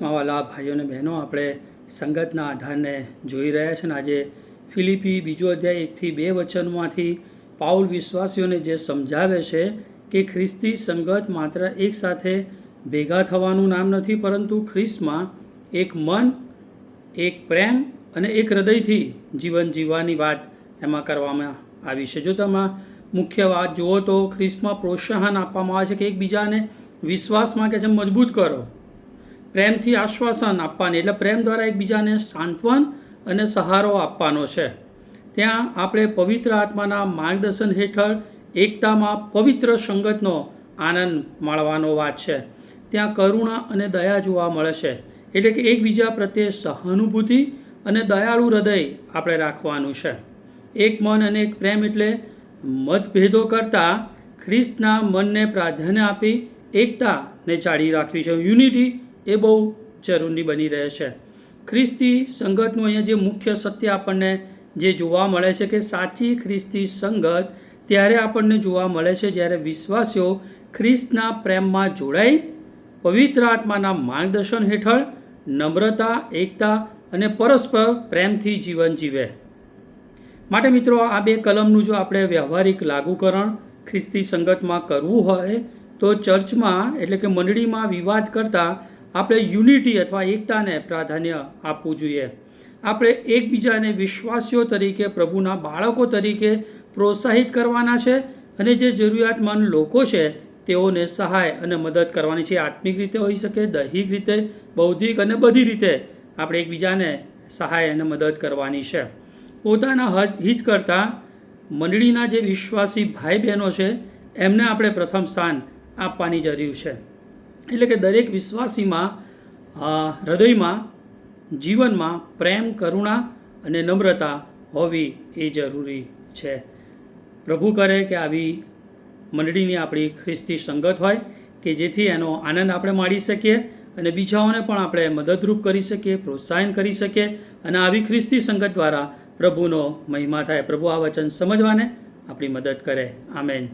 ક્રિસ્મસમાં વાલા ભાઈઓ અને બહેનો, આપણે સંગતના આધારને જોઈ રહ્યા છે. અને આજે ફિલિપી 2 અધ્યાય 1-2 વચનમાંથી પાઉલ વિશ્વાસીઓને જે સમજાવે છે કે ખ્રિસ્તી સંગત માત્ર એક સાથે ભેગા થવાનું નામ નથી, પરંતુ ખ્રિસ્તમાં એક મન, એક પ્રેમ અને એક હૃદયથી જીવન જીવવાની વાત એમાં કરવામાં આવી છે. જો તમે મુખ્ય વાત જુઓ તો ખ્રિસ્તમાં પ્રોત્સાહન આપવામાં આવે છે કે એકબીજાને વિશ્વાસમાં કે જેમ મજબૂત કરો, પ્રેમથી આશ્વાસન આપવાની, એટલે પ્રેમ દ્વારા એકબીજાને સાંત્વન અને સહારો આપવાનો છે. ત્યાં આપણે પવિત્ર આત્માના માર્ગદર્શન હેઠળ એકતામાં પવિત્ર સંગતનો આનંદ માણવાનો વાત છે. ત્યાં કરુણા અને દયા જોવા મળે છે, એટલે કે એકબીજા પ્રત્યે સહાનુભૂતિ અને દયાળુ હૃદય આપણે રાખવાનું છે. એક મન અને એક પ્રેમ એટલે મતભેદો કરતાં ખ્રિસ્તના મનને પ્રાધાન્ય આપી એકતાને જાળવી રાખવી છે. યુનિટી એ બહુ જરૂરી બની રહે છે. ખ્રિસ્તી સંગતનું અહીંયા જે મુખ્ય સત્ય આપણને જે જોવા મળે છે કે સાચી ખ્રિસ્તી સંગત ત્યારે આપણને જોવા મળે છે જ્યારે વિશ્વાસીઓ ખ્રિસ્તના પ્રેમમાં જોડાઈ પવિત્ર આત્માના માર્ગદર્શન હેઠળ નમ્રતા, એકતા અને પરસ્પર પ્રેમથી જીવન જીવે. માટે મિત્રો, આ 2 કલમનું જો આપણે વ્યવહારિક લાગુકરણ ખ્રિસ્તી સંગતમાં કરવું હોય તો ચર્ચમાં એટલે કે મંડળીમાં વિવાદ કરતાં આપણે યુનિટી અથવા એકતાને પ્રાધાન્ય આપવું જોઈએ. આપણે એકબીજાને વિશ્વાસીઓ તરીકે, પ્રભુના બાળકો તરીકે પ્રોત્સાહિત કરવાના છે અને જે જરૂરિયાતમંદ લોકો છે તેઓને સહાય અને મદદ કરવાની છે. આત્મિક રીતે હોઈ શકે, દૈહિક રીતે, બૌદ્ધિક અને બધી રીતે આપણે એકબીજાને સહાય અને મદદ કરવાની છે. પોતાના હિત કરતાં મંડળીના જે વિશ્વાસી ભાઈ બહેનો છે એમને આપણે પ્રથમ સ્થાન આપવાની જરૂર છે. એટલે કે દરેક વિશ્વાસીમાં હૃદયમાં, જીવનમાં પ્રેમ, કરુણા અને નમ્રતા હોવી એ જરૂરી છે. પ્રભુ કરે કે આવી મંડળીની આપણી ખ્રિસ્તી સંગત હોય કે જેથી એનો આનંદ આપણે માણી શકીએ અને બીજાઓને પણ આપણે મદદરૂપ કરી શકીએ, પ્રોત્સાહન કરી શકીએ અને આવી ખ્રિસ્તી સંગત દ્વારા પ્રભુનો મહિમા થાય. પ્રભુ આ વચન સમજવાને આપણી મદદ કરે. આમેન.